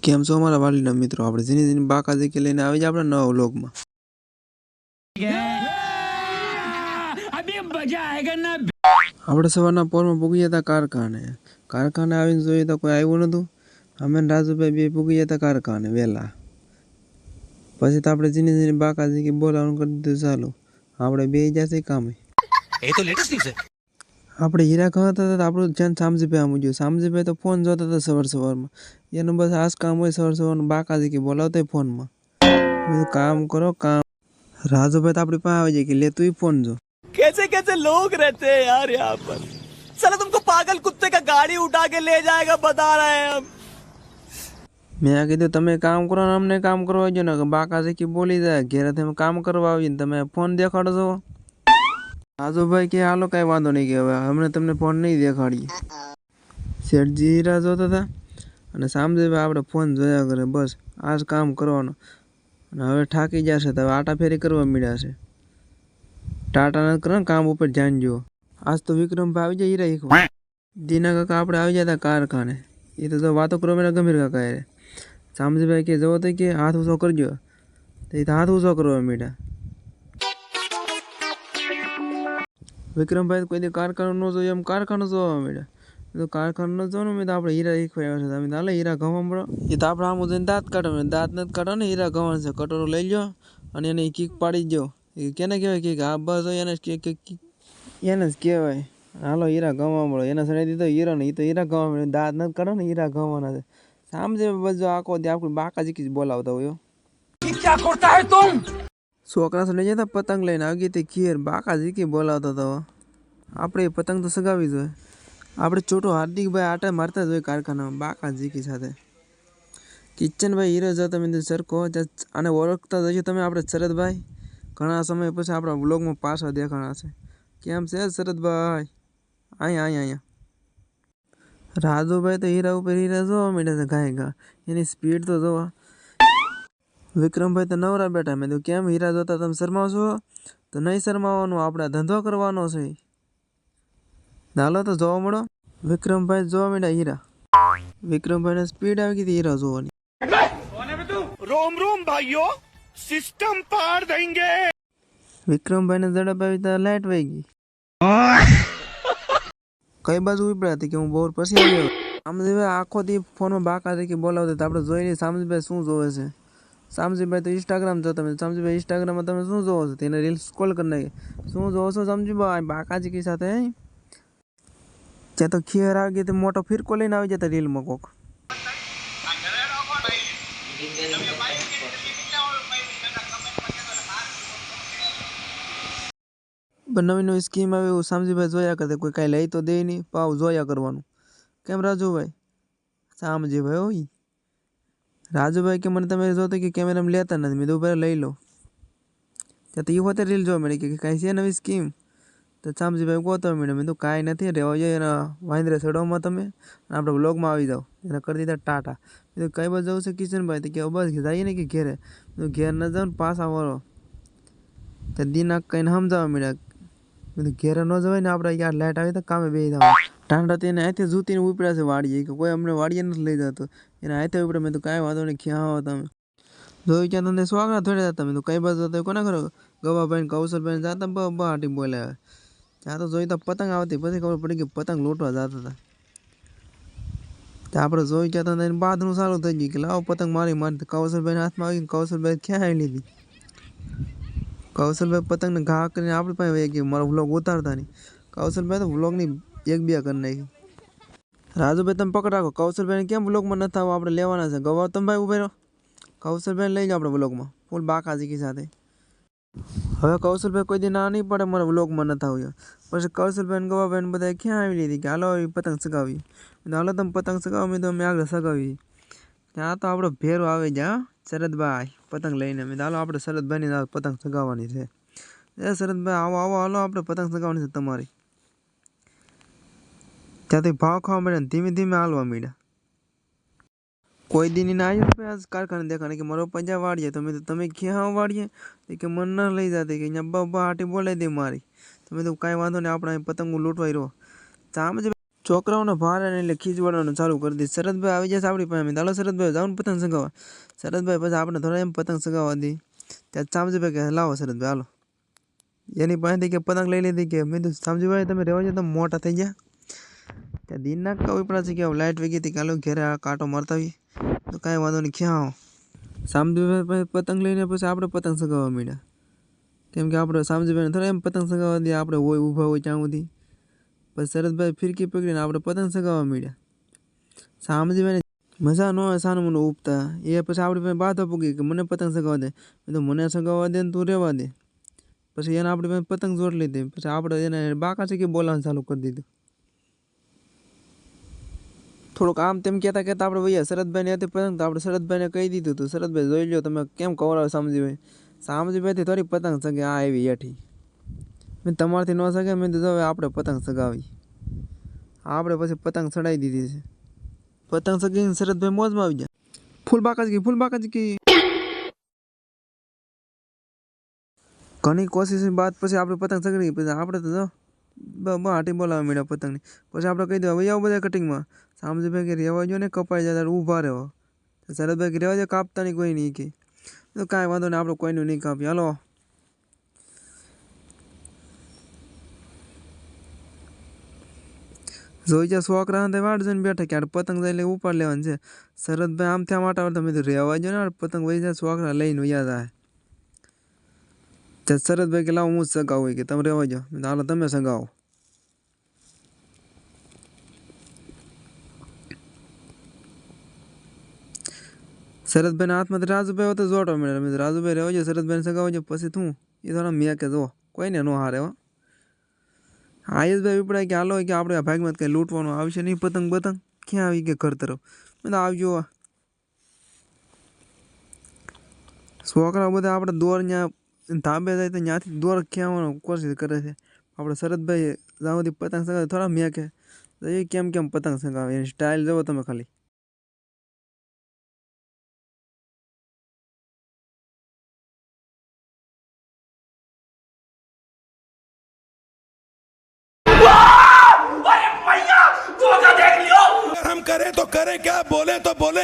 કેમ છો અમારા વાલીના મિત્રો? આપણે ઝીણી ઝીણી બાકાઝીકી લઈને આવી જાય આપણા નવા વ્લોગમાં. આપણે સવારના પોરમાં પૂગી જતા કારખાને આવીને જોઈએ તો કોઈ આવ્યું નહોતું. અમે રાજુભાઈ બે પૂગી જતા કારખાને વહેલા. પછી તો આપણે ઝીણી ઝીણી બાકાઝીકી બોલાવાનું કરી દીધું ચાલુ. આપણે બે જશે કામે. એ તો લેટેસ્ટ ન્યૂઝ છે. આપણે હીરા ખાતા હતા આપણું ધ્યાન સામજીભાઈ આમ ગયું. સામજીભાઈ તો ફોન જોતા હતા સવારમાં. એનું બસ આજ કામ હોય સવારનું બાકાઝીકી બોલાવતા ફોનમાં. કામ કરો કામ. राजू भाई तो अपनी पास आ ले तू ही फोन जो कैसे कैसे लोग रहते हैं यार यहाँ पर साला तुमको पागल कुत्ते का गाड़ी उठा के ले जाएगा बता रहे हैं हम मैं कीधु तमे काम करो ने अमने काम करवा जो ने बाकाज़ीकी बोली जाए घेरे थी काम करवा आवीने तमे फोन देखाड़ो छो। राजू भाई के हालो कई वांधो नहीं के हवे हमने तमने फोन नहीं देखाड़ीए। सेठजी हीरा जोता था अने सामजीभाई आपणे फोन जोया करे बस आज काम करवानो हवे थाकी जशे तो आटा फेरी करवा मीड्या छे। टाटा न करे काम पर ध्यान जो। आज तो विक्रम भाई आई जाए हीरा दीना काका आपणे आई जाता कारखाने ये तो वातो करो मेरा गंभीर काका है। सामजीभाई के जो तो कि हाथ ऊँचो करजो तो ये हाथ ऊँचो करवा मीड्या। विक्रम भाई कोई दी कारखानो न जो एम कारखानो जोवा मीड्या तो कारखानो जो मैं तो आपणे हीरा एक फाया छे तमे हाले हीरा गवा मळो ये तो आपणे आम जईने दांत नत काढो ने हीरा गवा छे कटोरो लई ल्यो अने एने किक पाड़ी दो केने कहेवाय किक आ बस एने ज कहेवाय हालो हीरा गवा मळो एने सणी दीधो हीरो ने ई तो हीरा गवा मळो दांत नत काढो ने हीरा गवाना छे सामजे बजो आखो दी आपणी बाकाज़ीकी बोलावता होयो। क्या करता है तुम छोकरा सणी जता पतंग लईने आवी गई घेर बाकाज़ीकी बोलावता तो आपणे पतंग तो सगावी जोईए। આપણે छोटो हार्दिक भाई आटा मारता જ હોય કારખાનામાં બાકાઝીકી સાથે। કિચન ભાઈ હીરો જો તમે સરખો આને ઓળખતા જશો તમે આપણે શરદભાઈ ઘણા સમય પછી આપણા વ્લોગમાં પાછા દેખાણા છે। કેમ છે શરદભાઈ? અહીંયા રાજુભાઈ તો હીરા ઉપર હીરા જોવા માંડ્યા છે ઘાય ઘા એની સ્પીડ તો જોવા। વિક્રમભાઈ તો નવરા બેઠા મેં તો કેમ હીરા જોતા તમે શરમાવશો તો નહીં શરમાવાનું આપણે ધંધો કરવાનો છે નાલો तो જોવા મળો। विक्रम भाई जो मेरा हीरा विक्रम भाई ने स्पीड आ गई थी हीरा जोवानी। रोम रोम भाइयों सिस्टम पार देंगे। विक्रम भाई ने झड़प आई तो लाइट वही गई कई बाजू उपड़ा थी कि हूँ बोर पसी आव्यो। सामजीभाई आखो दी फोन में बाकाज़ीकी बोलावता तो आपणे जोई ली सामजीभाई शुं जोवे छे। सामजीभाई तो इंस्टाग्राम जो तमे सामजीभाई इंस्टाग्राम में तमे शुं जोवो छो तेने रील स्क्रॉल कर नाखी शुं जोवो छो सामजीभाई बाकाज़ीकी साथे त्या तो खीर आ गई तो मोटो फिरको लईने आवी जता रील में कोक नवी नवी स्कीम आवे एवं सामजीभाई जोया करते कोई कांई लई तो दे नहीं पाव जोया करवानुं केम राजूभाई सामजीभाई होई राजूभाई के मने तमे जोतो कि कैमरा में लेता नथी मैं तो पहले लई लो त्या तो ई होते रील जोवा मळी कि कांई छे नवी स्कीम तो सामजीभाई गोतवा मीड्या मैं तो कांई नथी रहेवा जोईए एना वांदरे चढ़ोમાં તમે આપણે વ્લોગમાં આવી જાઓ એને કરી દીધા टाटा। मैं तो कई बार जाऊँ छे किशनभाई तो કે बस जाइए ने कि घेरे मैं घेर न जाऊँ पासा वळो तो दिनाक कईने समजावा मीड्या मैं तो घेरे न जवाय ने આપણે यार लाइट આવી तो कामे बेही जावा टांडा तेने हाथे जूतीने उपड्या छे वाड़ीए कि कोई अमने वाड़ीए नथी लई जातो एने हाथे उपड्या मैं तो कांई वांधो नहीं क्यां आવો તમે જોઈ ક્યાં તમને સ્વાગત થોડે જતા मैं तो कई बार जातो कोना खरो गवाभाई कौशलभाई जाता बहाटी बोल्या ત્યાં તો જોઈ તો પતંગ આવતી પછી ખબર પડી કે પતંગ લૂંટવા જતા હતા ત્યાં આપણે જોઈ ગયા હતા બાદનું ચાલુ થઈ ગયું કે લાવો પતંગ મારી કૌશલભાઈના હાથમાં આવી કૌશલભાઈ ક્યાં આવી લીધી કૌશલભાઈ પતંગને ઘા કરીને આપણી પાસે વહી ગઈ મારો વ્લોગ ઉતારતા નહીં કૌશલભાઈ તો વ્લોગની એક બે કરી નાખી। રાજુભાઈ તમે પકડ રાખો કૌશલભાઈને કેમ વ્લોગમાં નથી આવો આપણે લેવાના છે ગૌતમ ભાઈ ઉભે રહો કૌશલભાઈને લઈ જાઓ આપણે વ્લોગમાં ફૂલ બાકાઝીકી સાથે। હવે કૌશલભાઈ કોઈ દી ના નહીં પડે મારા વ્લોગમાં નથી આવ્યો પછી કૌશલભાઈ ગવાભાઈ બધા ક્યાં આવી લીધી કે હાલો એ પતંગ સગાવી હાલો તમે પતંગ સગાવો મેં તો અમે આગળ સગાવી ત્યાં તો આપણો ભેરો આવી જા શરદભાઈ પતંગ લઈને મેં હાલો આપણે શરદભાઈની પતંગ સગાવવાની છે એ શરદભાઈ આવો આવો હાલો આપણે પતંગ સગાવવાની છે તમારી ત્યાંથી ભાવ ખાવા મળ્યા ધીમે ધીમે હાલવા મળ્યા कोई दिन ना आयो पे आज कारखाने देखाने कि मारो पंजा वाड़िए तो मैं तो तमे क्या वाड़िए तो कि मन न लई जाते कि बब्बा हाटी बोले दे मारी तो मैं तो काई वांधो ने आपणा पतंग लूटवाई रो सामजे છોકરાઓને ભારે ને એટલે ખીજવાડવાનું ચાલુ કરી દે. શરદભાઈ આવી જશે આપણી પાસે. ચાલો શરદભાઈ જાઉં પતંગ ચગાવવા. શરદભાઈ પછી આપણે થોડા એમ પતંગ ચગાવવા દે. ત્યાં શામજીભાઈ કે લાવો શરદભાઈ હાલો. એની પાસેથી કે પતંગ લઈ લીધી કે મેં તો શામજીભાઈ તમે રહેવા જો તમે મોટા થઈ ગયા. ત્યાં દિન ના કવી પડે છે કે લાઇટ વહી ગઈ હતી કાલે ઘેરે કાંટો મારતા આવી તો કાંઈ વાંધો નહીં ક્યાં આવો. શામજીભાઈ પતંગ લઈને પછી આપણે પતંગ ચગાવવા માંડ્યા. કેમ કે આપણે શામજીભાઈને થોડા એમ પતંગ ચગાવવા દે આપણે હોય ઊભા હોય ત્યાં સુધી. પછી શરદભાઈ ફિરકી પકડીને આપણે પતંગ ચગાવવા માંડ્યા. શામજીભાઈને મજા ન આવે સાનું મને ઉપતા એ પછી આપણી પાસે બાધા પૂગી કે મને પતંગ ચગાવવા દે. મેં તો મને ચગાવવા દે ને તું રહેવા દે. પછી એને આપણી પાસે પતંગ જોડ લીધી. પછી આપણે એને બાકા છે કે બોલાવવાનું ચાલુ કરી દીધું. થોડુંક આમ તેમ કહેતા કહેતા આપણે ભૈયા શરદભાઈની હતી પતંગ તો આપણે શરદભાઈને કહી દીધું હતું શરદભાઈ જોઈ લો તમે કેમ કવરાવો શામજીભાઈ. શામજીભાઈથી થોડી પતંગ ચગે આ આવી હેઠી. મેં તમારથી ન સગે મેં તો હવે આપણે પતંગ ચગાવી. આપણે પછી પતંગ ચડાવી દીધી છે. પતંગ ચગીને શરદભાઈ મોજમાં આવી ગયા. ફૂલ બાકાજી કી ઘણી કોશિશ બાદ પછી આપણે પતંગ ચગડી પછી આપણે તો જો હાટી બોલાવવા માંડ્યા પતંગની. પછી આપણે કહી દઉં હવે આવો બધા કટિંગમાં. શામજીભાઈ કે રહેવા જો ને કપાઈ જાય ત્યારે ઊભા રહો. શરદભાઈ કે રહેવા જો કાપતા નહીં કોઈ નહીં કે તો કાંઈ વાંધો નહીં આપણે કોઈનું નહીં કાપીએ હાલો. જોઈ જાય છોકરા વાટ જોઈને બેઠા કે પતંગ જાય એટલે ઉપાડ લેવાનું છે. શરદભાઈ આમ થયા માટે આવડતા મેં તો રહેવા જો ને પતંગ વહી જાય છોકરા લઈને યાદ આવે. શરદભાઈ કે લાવો હું જ સગાવું કે તમે રહેવા જાઓ હાલો તમે સગાવો. શરદભાઈના હાથમાંથી રાજુભાઈ હતો જોટો મળ્યો. મેં રાજુભાઈ રહેવા જાઓ શરદભાઈને સગાવો છો પછી તું એ થોડા મેં કે જો કોઈને ન હારે હો. આયુષભાઈ વિપડાય કે હાલો કે આપણે આ ભાગમાં કંઈ લૂંટવાનું આવશે નહીં પતંગ બતંગ ક્યાં આવી કે ઘર તરફ. મેં તો આવજો. છોકરા બધા આપણે દોર ત્યાં ધાબે જાય તો ત્યાંથી દોર ખેંચવાનો કોશિશ કરે છે. આપણે શરદભાઈ જ્યાં સુધી પતંગ ચગાવે થોડા મેં કે એ કેમ પતંગ ચગાવે એની સ્ટાઇલ જુઓ તમે ખાલી. हम करें तो करें क्या बोले तो बोले.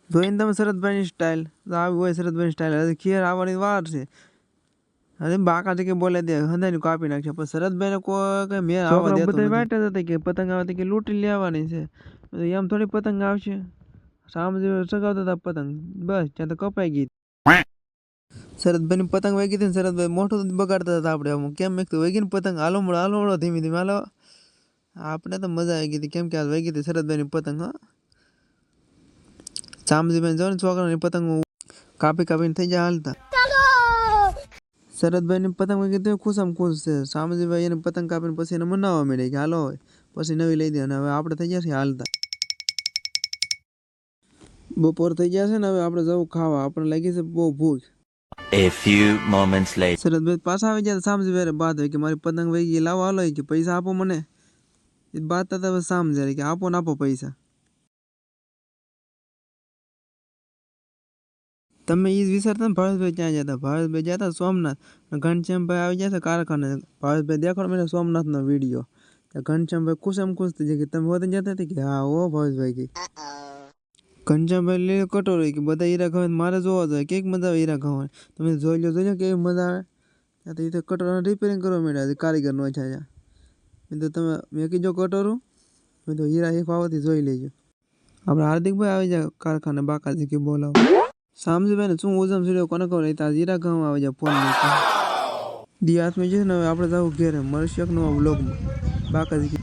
જોઈને તમે શરદભાઈની સ્ટાઇલ આવી હોય શરદભાઈની સ્ટાઇલ હજી ખેર આવવાની વાર છે. અરે બાકા છે કે બોલે દે હંધાઈને કાપી નાખશે પણ શરદભાઈને કોઈ કઈ મેં આવવા દેતો નથી. વાટ જ હતી કે પતંગ આવતી કે લૂંટી લેવાની છે એમ થોડી પતંગ આવશે. શામજીભાઈ ચગાવતા હતા પતંગ બસ ત્યાં તો કપાઈ ગઈ. શરદભાઈની પતંગ વહી ગઈ હતી ને શરદભાઈ મોટું બગાડતા હતા આપણે અમુક કેમ મેં વહી ગઈ ને પતંગ હાલો મળો ધીમે ધીમે હાલો. આપણે તો મજા આવી ગઈ હતી કેમ કે આ વહી ગઈ હતી શરદભાઈની પતંગ. હા શામજીભાઈ જો ને છોકરાની પતંગ કાપીને થઈ જાય હાલતા. શરદભાઈની પતંગ વહી ગઈ તો ખુશામ ખુશ છે. શામજીભાઈ એને પતંગ કાપીને પછી એને મનાવવા માંડ્યા કે હાલો હોય પછી નવી લઈ દે અને હવે આપણે થઈ જશે હાલતા. બપોર થઈ જશે ને હવે આપણે જવું ખાવા આપણે લાગી છે બહુ ભૂખ. A few moments later. શરદભાઈ પાછા આવી ગયા શામજીભાઈ બાદ હોય કે મારી પતંગ વહી ગઈ લાવો હાલો કે પૈસા આપો મને. એ બાદ થતા શામજી કે આપો ને આપો પૈસા. તમે એ જ વિચારતા ને ભાવેશભાઈ ક્યાં જતા. ભાવેશભાઈ જતા સોમનાથ. ઘનશ્યામભાઈ આવી જશે કારખાને. ભાવેશભાઈ દેખાડો મને સોમનાથનો વિડીયો. ઘનશ્યામભાઈ ખુશ થઈ જાય કે તમે હોતે જતા હતી કે હા હો ભાવેશભાઈ કે. ઘનશ્યામભાઈ લે કટોરો કે બધા હીરા ખાવા મારે જોવા જોઈએ કેક મજા આવે હીરા ખાવાની. તમે જોઈ લો કેવી મજા આવે. ત્યાં તો એ તો કટોરા રિપેરિંગ કરવા માંડ્યા કારીગર નો છે. મેં તો તમે મેં કીધું કટોરું મેં તો હીરા એક આવવાથી જોઈ લેજો. આપણે હાર્દિકભાઈ આવી જાય કારખાને બાકાજી કે બોલાવો. શામજીભાઈને શું ઉજમ સીડ્યો કોને ખબર ત્યાં હીરા ગામ આવી જાય ફોન દી હાથમાં જશે ને હવે આપણે જવું ઘેરે મળશે નવા બ્લોગમાં બાકાજી.